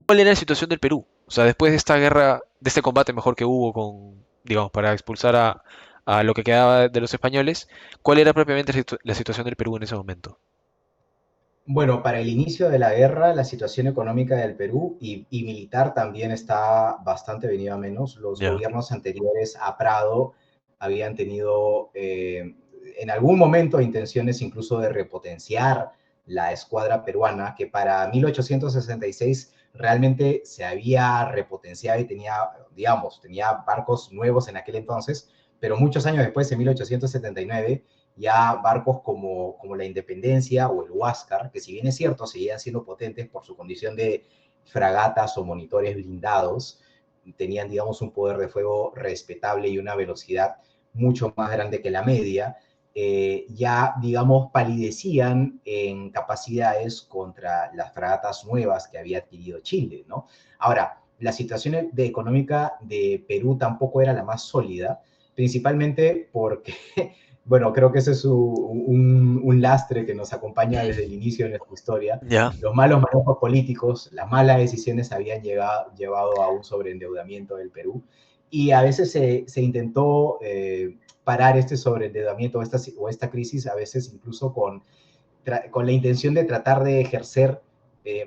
¿Cuál era la situación del Perú? O sea, después de esta guerra, de este combate mejor que hubo con, digamos, para expulsar a lo que quedaba de los españoles, ¿cuál era propiamente la situación del Perú en ese momento? Bueno, para el inicio de la guerra, la situación económica del Perú y militar también está bastante venida a menos. Los Ya. gobiernos anteriores a Prado habían tenido en algún momento intenciones incluso de repotenciar la escuadra peruana, que para 1866 realmente se había repotenciado y tenía, digamos, tenía barcos nuevos en aquel entonces, pero muchos años después, en 1879, ya barcos como la Independencia o el Huáscar, que si bien es cierto, seguían siendo potentes por su condición de fragatas o monitores blindados, tenían, digamos, un poder de fuego respetable y una velocidad mucho más grande que la media, ya, digamos, palidecían en capacidades contra las fragatas nuevas que había adquirido Chile, ¿no? Ahora, la situación económica de Perú tampoco era la más sólida, principalmente porque bueno, creo que ese es un lastre que nos acompaña desde el inicio de nuestra historia. Ya. Los malos manejos políticos, las malas decisiones habían llevado a un sobreendeudamiento del Perú y a veces se intentó parar este sobreendeudamiento o esta crisis, a veces incluso con la intención de tratar de ejercer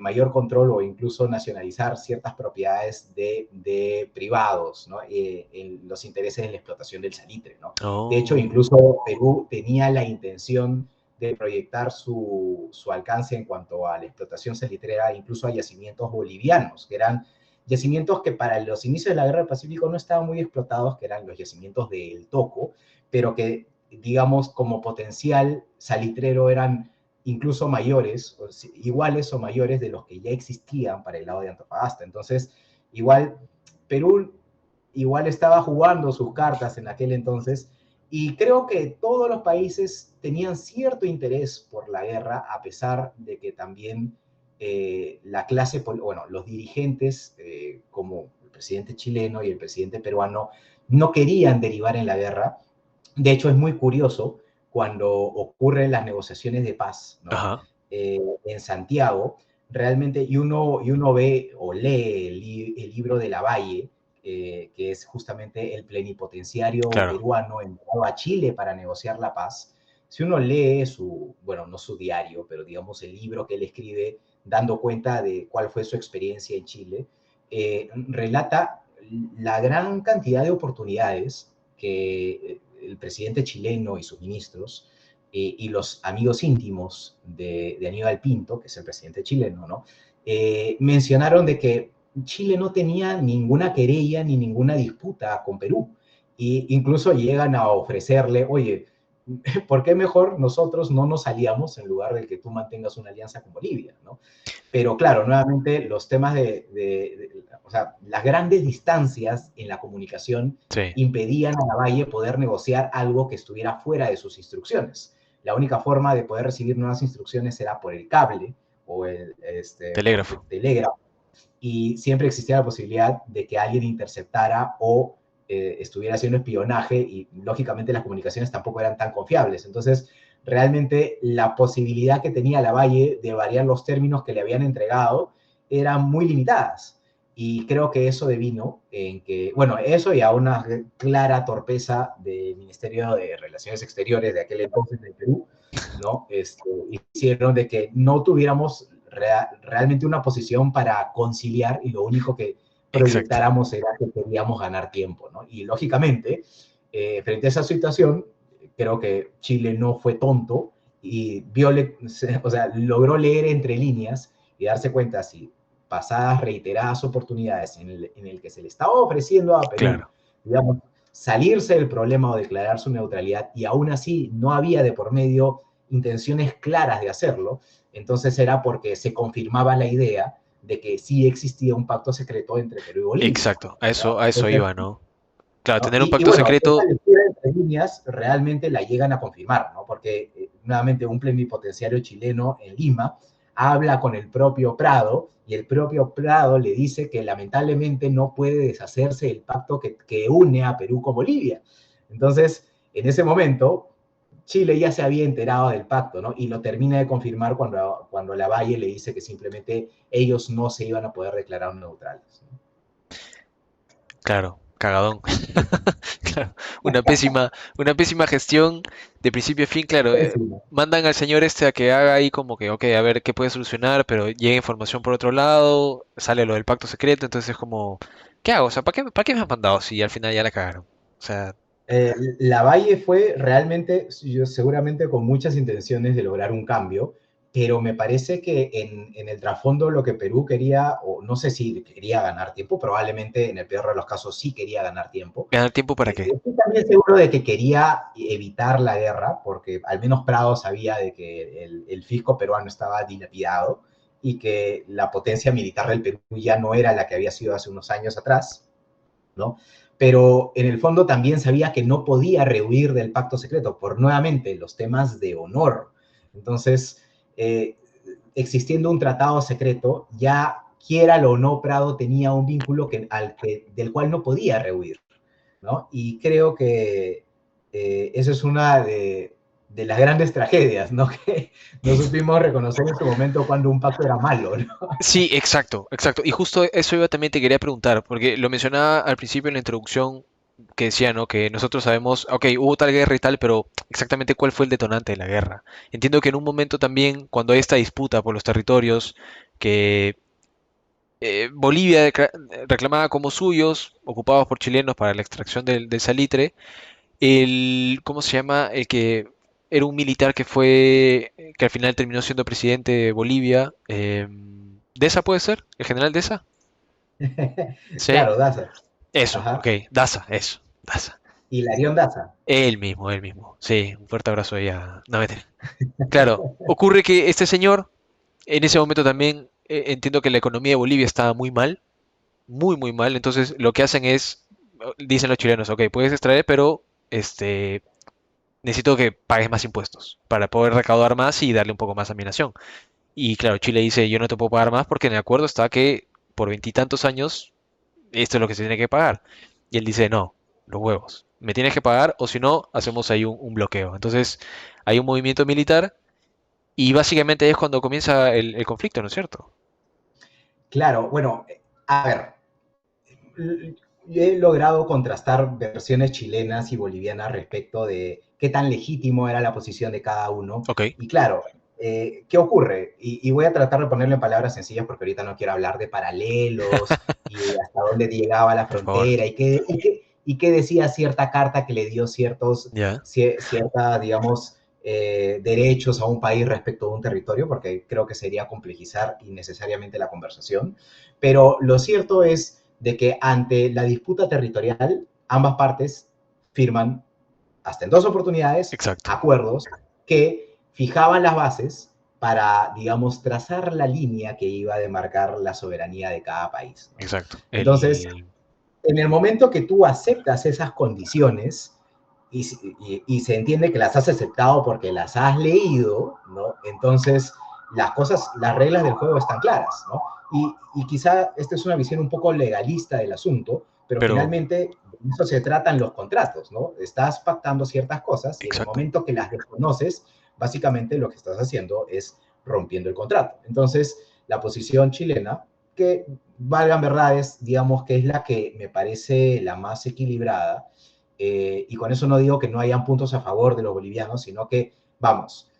mayor control o incluso nacionalizar ciertas propiedades de privados, ¿no? En los intereses en la explotación del salitre, ¿no? De hecho, Oh, incluso Perú tenía la intención de proyectar su alcance en cuanto a la explotación salitrera, incluso a yacimientos bolivianos, que eran yacimientos que para los inicios de la Guerra del Pacífico no estaban muy explotados, que eran los yacimientos del Toco, pero que, digamos, como potencial salitrero eran incluso mayores, iguales o mayores de los que ya existían para el lado de Antofagasta. Entonces, igual Perú igual estaba jugando sus cartas en aquel entonces y creo que todos los países tenían cierto interés por la guerra, a pesar de que también la clase, bueno, los dirigentes, como el presidente chileno y el presidente peruano, no querían derivar en la guerra. De hecho, es muy curioso cuando ocurren las negociaciones de paz, ¿no? ajá, En Santiago, realmente, y uno ve o lee el libro de Lavalle, que es justamente el plenipotenciario claro. peruano enviado a Chile para negociar la paz. Si uno lee bueno, no su diario, pero digamos el libro que él escribe dando cuenta de cuál fue su experiencia en Chile, relata la gran cantidad de oportunidades que el presidente chileno y sus ministros y los amigos íntimos de Aníbal Pinto, que es el presidente chileno, ¿no? Mencionaron de que Chile no tenía ninguna querella ni ninguna disputa con Perú. E incluso llegan a ofrecerle, oye, ¿por qué mejor nosotros no nos aliamos en lugar de que tú mantengas una alianza con Bolivia, ¿no? Pero claro, nuevamente los temas o sea, las grandes distancias en la comunicación Sí, impedían a Lavalle poder negociar algo que estuviera fuera de sus instrucciones. La única forma de poder recibir nuevas instrucciones era por el cable o por telégrafo. telégrafo y siempre existía la posibilidad de que alguien interceptara o estuviera haciendo espionaje y lógicamente las comunicaciones tampoco eran tan confiables. Entonces, realmente la posibilidad que tenía Lavalle de variar los términos que le habían entregado eran muy limitadas. Y creo que eso devino en que, bueno, eso y a una clara torpeza del Ministerio de Relaciones Exteriores de aquel entonces de Perú, ¿no? Hicieron de que no tuviéramos realmente una posición para conciliar y lo único que Exacto. proyectáramos era que queríamos ganar tiempo, ¿no? Y lógicamente, frente a esa situación, creo que Chile no fue tonto y o sea, logró leer entre líneas y darse cuenta si pasadas reiteradas oportunidades en el que se le estaba ofreciendo a Perú, Claro. digamos, salirse del problema o declarar su neutralidad y aún así no había de por medio intenciones claras de hacerlo, entonces era porque se confirmaba la idea de que sí existía un pacto secreto entre Perú y Bolivia. Exacto. ¿No? A eso Entonces, iba, ¿no? Claro, ¿no? tener un Y pacto bueno, esa secreto. lectura entre líneas realmente la llegan a confirmar, ¿no? Porque nuevamente un plenipotenciario chileno en Lima habla con el propio Prado y el propio Prado le dice que lamentablemente no puede deshacerse del pacto que une a Perú con Bolivia. Entonces, en ese momento, Chile ya se había enterado del pacto, ¿no? Y lo termina de confirmar cuando Lavalle le dice que simplemente ellos no se iban a poder declarar neutrales, ¿no? Claro, cagadón. Claro, una pésima gestión de principio a fin, claro. Pésimo. Mandan al señor este a que haga ahí como que, ok, a ver qué puede solucionar, pero llega información por otro lado, sale lo del pacto secreto, entonces es como, ¿qué hago? O sea, para qué me has mandado si al final ya la cagaron? O sea, Lavalle fue realmente, yo, seguramente con muchas intenciones de lograr un cambio, pero me parece que en el trasfondo lo que Perú quería, o no sé si quería ganar tiempo, probablemente en el peor de los casos sí quería ganar tiempo. ¿ganar tiempo para qué? Estoy también seguro de que quería evitar la guerra, porque al menos Prado sabía de que el fisco peruano estaba dilapidado y que la potencia militar del Perú ya no era la que había sido hace unos años atrás, ¿no? Pero en el fondo también sabía que no podía rehuir del pacto secreto por nuevamente los temas de honor. Entonces, eh, existiendo un tratado secreto, ya quiera o no, Prado tenía un vínculo del cual no podía rehuir, ¿no? Y creo que eso es una de las grandes tragedias, ¿no? Que no supimos reconocer en su momento cuando un pacto era malo, ¿no? Sí, exacto, exacto. Y justo eso iba también te quería preguntar, porque lo mencionaba al principio en la introducción que decía, ¿no? Que nosotros sabemos, ok, hubo tal guerra y tal, pero exactamente cuál fue el detonante de la guerra. Entiendo que en un momento también, cuando hay esta disputa por los territorios que Bolivia reclamaba como suyos, ocupados por chilenos para la extracción del salitre, ¿cómo se llama? El que era un militar que fue, que al final terminó siendo presidente de Bolivia. ¿Deza puede ser? ¿El general Deza? Sí. Claro, Daza. Eso, ok. Ajá. Daza, eso. Daza. Hilarión Daza. Él mismo, él mismo. Sí, un fuerte abrazo ahí a... No, mentira. Claro, ocurre que este señor, en ese momento también, entiendo que la economía de Bolivia estaba muy mal, muy, muy mal. Entonces, lo que hacen es, dicen los chilenos, ok, puedes extraer, pero este, necesito que pagues más impuestos para poder recaudar más y darle un poco más a mi nación. Y claro, Chile dice, yo no te puedo pagar más porque en el acuerdo está que por veintitantos años esto es lo que se tiene que pagar. Y él dice, no, los huevos, me tienes que pagar o si no, hacemos ahí un bloqueo. Entonces hay un movimiento militar y básicamente es cuando comienza el conflicto, ¿no es cierto? Claro, bueno, a ver, he logrado contrastar versiones chilenas y bolivianas respecto de qué tan legítimo era la posición de cada uno. Ok, Y claro, ¿qué ocurre? Y voy a tratar de ponerlo en palabras sencillas porque ahorita no quiero hablar de paralelos y hasta dónde llegaba la por favor. frontera y qué decía cierta carta que le dio Ya, cierta, digamos, derechos a un país respecto a un territorio, porque creo que sería complejizar innecesariamente la conversación. Pero lo cierto es de que ante la disputa territorial, ambas partes firman, hasta en dos oportunidades, exacto, acuerdos que fijaban las bases para, digamos, trazar la línea que iba a demarcar la soberanía de cada país, ¿no? exacto. Entonces, en el momento que tú aceptas esas condiciones y se entiende que las has aceptado porque las has leído, ¿no? Entonces, las cosas, las reglas del juego están claras, ¿no? Y quizá esta es una visión un poco legalista del asunto, pero Pero, finalmente de eso se tratan los contratos, ¿no? Estás pactando ciertas cosas y en el exacto. momento que las desconoces, básicamente lo que estás haciendo es rompiendo el contrato. Entonces, la posición chilena, que valgan verdades, digamos que es la que me parece la más equilibrada, y con eso no digo que no hayan puntos a favor de los bolivianos, sino que, vamos,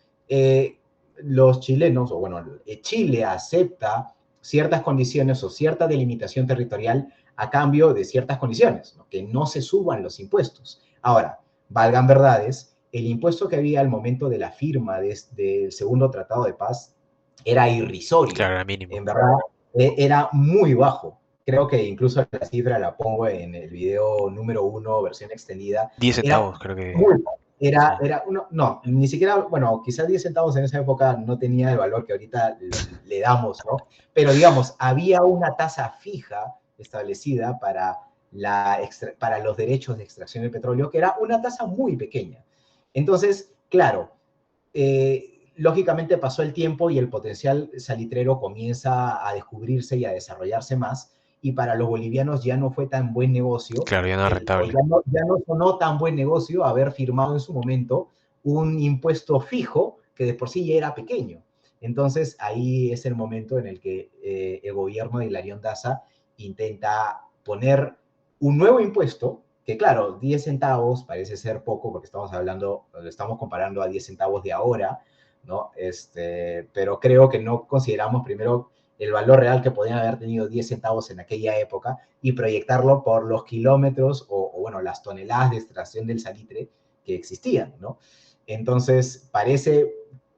los chilenos, o bueno, Chile acepta ciertas condiciones o cierta delimitación territorial a cambio de ciertas condiciones, ¿no? Que no se suban los impuestos. Ahora, valgan verdades, el impuesto que había al momento de la firma del segundo tratado de paz era irrisorio, Claro, era mínimo. en verdad era muy bajo. Creo que incluso la cifra la pongo en el video número uno, versión extendida. 10 Era centavos, creo que... muy, Sí. era uno, no, ni siquiera, bueno, quizás 10 centavos en esa época no tenía el valor que ahorita le damos, ¿no? Pero digamos, había una tasa fija establecida para los derechos de extracción del petróleo, que era una tasa muy pequeña. Entonces, claro, lógicamente pasó el tiempo y el potencial salitrero comienza a descubrirse y a desarrollarse más, y para los bolivianos ya no fue tan buen negocio, Claro, ya no es o rentable. ya no sonó tan buen negocio haber firmado en su momento un impuesto fijo que de por sí ya era pequeño. Entonces, ahí es el momento en el que el gobierno de Hilarión Daza intenta poner un nuevo impuesto, que claro, 10 centavos parece ser poco porque estamos hablando, lo estamos comparando a 10 centavos de ahora, ¿no? Pero creo que no consideramos primero el valor real que podían haber tenido 10 centavos en aquella época y proyectarlo por los kilómetros o bueno, las toneladas de extracción del salitre que existían, ¿no? Entonces, parece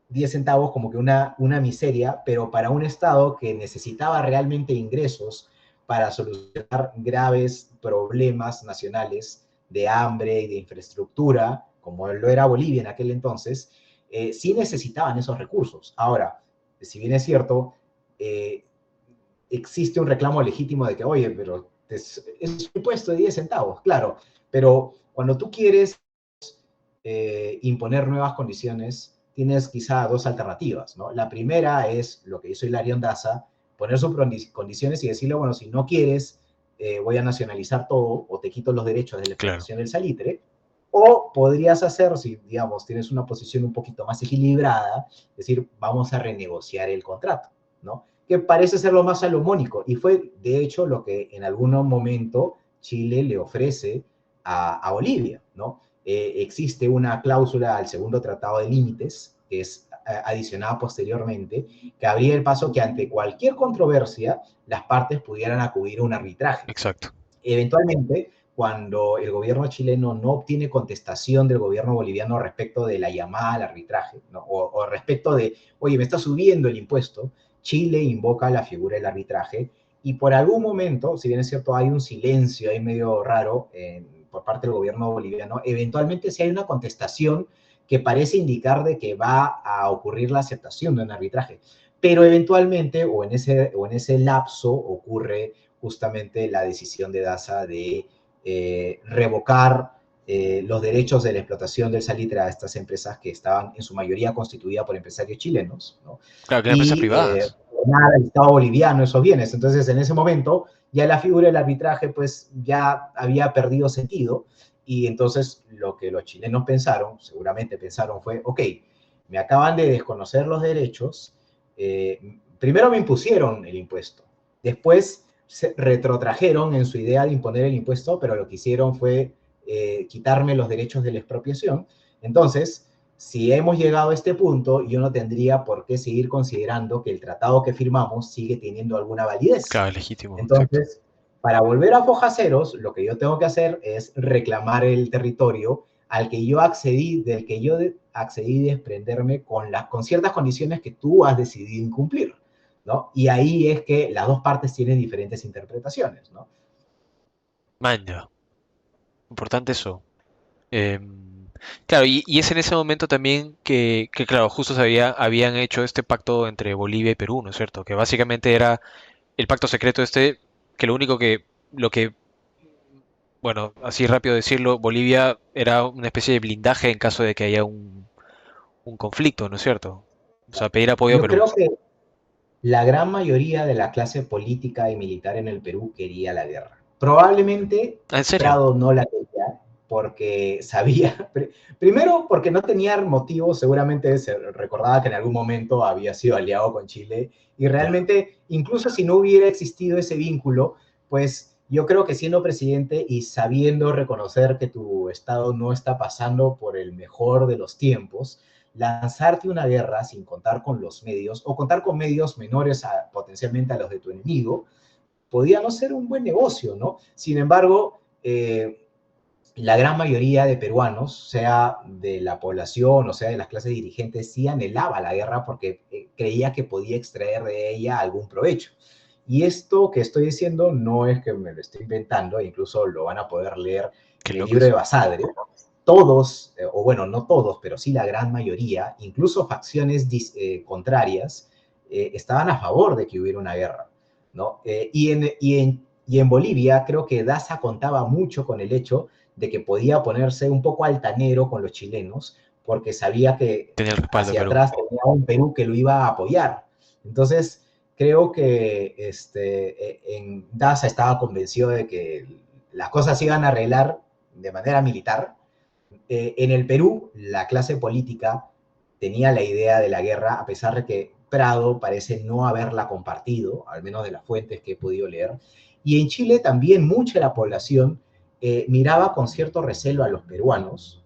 10 centavos como que una miseria, pero para un Estado que necesitaba realmente ingresos para solucionar graves problemas nacionales de hambre y de infraestructura, como lo era Bolivia en aquel entonces, sí necesitaban esos recursos. Ahora, si bien es cierto, existe un reclamo legítimo de que, oye, pero es un impuesto de 10 centavos, claro, pero cuando tú quieres imponer nuevas condiciones, tienes quizá dos alternativas, ¿no? La primera es lo que hizo Hilarión Daza, poner sus condiciones y decirle, bueno, si no quieres, voy a nacionalizar todo o te quito los derechos de la Claro. explotación del salitre, o podrías hacer, si digamos tienes una posición un poquito más equilibrada, decir, vamos a renegociar el contrato, ¿no? Que parece ser lo más salomónico y fue de hecho lo que en algún momento Chile le ofrece a Bolivia, ¿no? Existe una cláusula al segundo tratado de límites, que es adicionada posteriormente, que abría el paso que ante cualquier controversia las partes pudieran acudir a un arbitraje. Exacto. Eventualmente, cuando el gobierno chileno no obtiene contestación del gobierno boliviano respecto de la llamada al arbitraje, ¿no? o respecto de, oye, me está subiendo el impuesto, Chile invoca la figura del arbitraje y por algún momento, si bien es cierto, hay un silencio ahí medio raro por parte del gobierno boliviano, eventualmente sí hay una contestación que parece indicar de que va a ocurrir la aceptación de un arbitraje. Pero eventualmente, o en ese lapso, ocurre justamente la decisión de Daza de revocar los derechos de la explotación del salitre a estas empresas que estaban en su mayoría constituidas por empresarios chilenos, ¿no? Claro, que eran empresas Y privadas. nada, el Estado boliviano esos bienes. Entonces, en ese momento, ya la figura del arbitraje, pues, ya había perdido sentido. Y entonces, lo que los chilenos pensaron, seguramente pensaron, fue, ok, me acaban de desconocer los derechos, primero me impusieron el impuesto, después se retrotrajeron en su idea de imponer el impuesto, pero lo que hicieron fue quitarme los derechos de la expropiación. Entonces, si hemos llegado a este punto, yo no tendría por qué seguir considerando que el tratado que firmamos sigue teniendo alguna validez. Claro, es legítimo, exacto. Entonces, para volver a foja ceros, lo que yo tengo que hacer es reclamar el territorio al que yo accedí, del que yo accedí desprenderme con ciertas condiciones que tú has decidido incumplir, ¿no? Y ahí es que las dos partes tienen diferentes interpretaciones, ¿no? Manja. Importante eso. Claro, y es en ese momento también que claro, justo habían hecho este pacto entre Bolivia y Perú, ¿no es cierto? Que básicamente era el pacto secreto este, que lo que, bueno, así rápido decirlo, Bolivia era una especie de blindaje en caso de que haya un conflicto, ¿no es cierto? O sea, pedir apoyo a Yo Perú. creo que la gran mayoría de la clase política y militar en el Perú quería la guerra. Probablemente Ah, ¿en serio? Prado no la quería porque sabía, primero porque no tenía motivo, seguramente se recordaba que en algún momento había sido aliado con Chile y Ya. realmente, incluso si no hubiera existido ese vínculo, pues yo creo que siendo presidente y sabiendo reconocer que tu estado no está pasando por el mejor de los tiempos, lanzarte una guerra sin contar con los medios o contar con medios menores potencialmente a los de tu enemigo, podía no ser un buen negocio, ¿no? Sin embargo, la gran mayoría de peruanos, sea de la población o sea de las clases dirigentes, sí anhelaba la guerra porque creía que podía extraer de ella algún provecho. Y esto que estoy diciendo no es que me lo estoy inventando, incluso lo van a poder leer Qué en el libro de locos. Basadre. Todos, o bueno, no todos, pero sí la gran mayoría, incluso facciones contrarias, estaban a favor de que hubiera una guerra, ¿no? Y en Bolivia creo que Daza contaba mucho con el hecho de que podía ponerse un poco altanero con los chilenos, porque sabía que Tenía el respaldo de hacia Perú. atrás tenía un Perú que lo iba a apoyar. Entonces, creo que en Daza estaba convencido de que las cosas se iban a arreglar de manera militar, En el Perú, la clase política tenía la idea de la guerra, a pesar de que Prado parece no haberla compartido, al menos de las fuentes que he podido leer. Y en Chile también mucha de la población miraba con cierto recelo a los peruanos.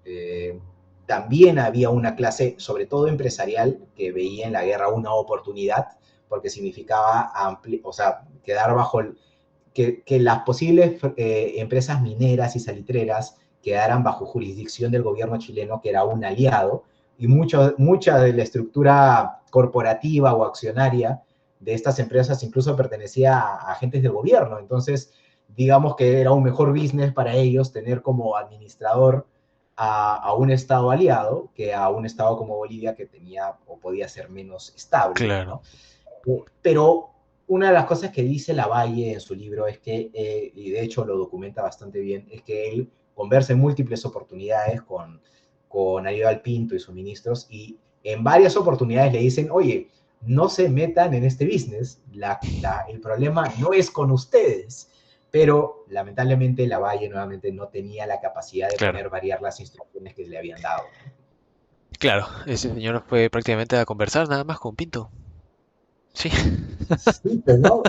También había una clase, sobre todo empresarial, que veía en la guerra una oportunidad, porque significaba o sea, quedar bajo que las posibles empresas mineras y salitreras quedaran bajo jurisdicción del gobierno chileno, que era un aliado, y mucha de la estructura corporativa o accionaria de estas empresas incluso pertenecía a agentes del gobierno. Entonces, digamos que era un mejor business para ellos tener como administrador a un Estado aliado que a un Estado como Bolivia que tenía o podía ser menos estable, Claro, ¿no? Pero una de las cosas que dice Lavalle en su libro es que, y de hecho lo documenta bastante bien, es que él conversa en múltiples oportunidades con Aníbal Pinto y sus ministros, y en varias oportunidades le dicen, oye, no se metan en este business, el problema no es con ustedes, pero lamentablemente Lavalle nuevamente no tenía la capacidad de claro, poner variar las instrucciones que le habían dado. claro. Ese señor fue prácticamente a conversar nada más con Pinto. Sí, Sí, pues no,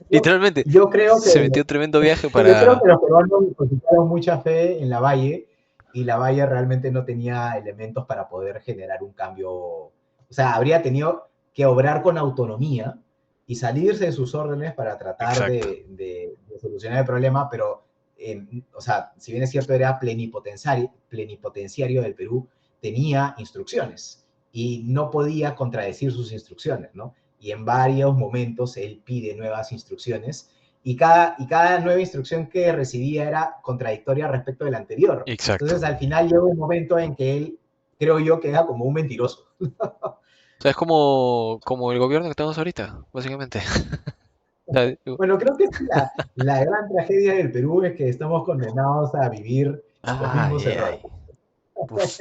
literalmente. yo creo que Se metió un tremendo viaje yo creo para... que los peruanos depositaron mucha fe en Lavalle y Lavalle realmente no tenía elementos para poder generar un cambio. O sea, habría tenido que obrar con autonomía y salirse de sus órdenes para tratar Exacto, de solucionar el problema, pero, o sea, si bien es cierto, era plenipotenciario del Perú, tenía instrucciones y no podía contradecir sus instrucciones, ¿no? Y en varios momentos él pide nuevas instrucciones y cada nueva instrucción que recibía era contradictoria respecto de la anterior. exacto. Entonces, al final llega un momento en que él, creo yo, queda como un mentiroso. O sea, es como el gobierno que tenemos ahorita, básicamente. O sea, Bueno, creo que la gran tragedia del Perú es que estamos condenados a vivir los mismos ay, errores. ay. Uf.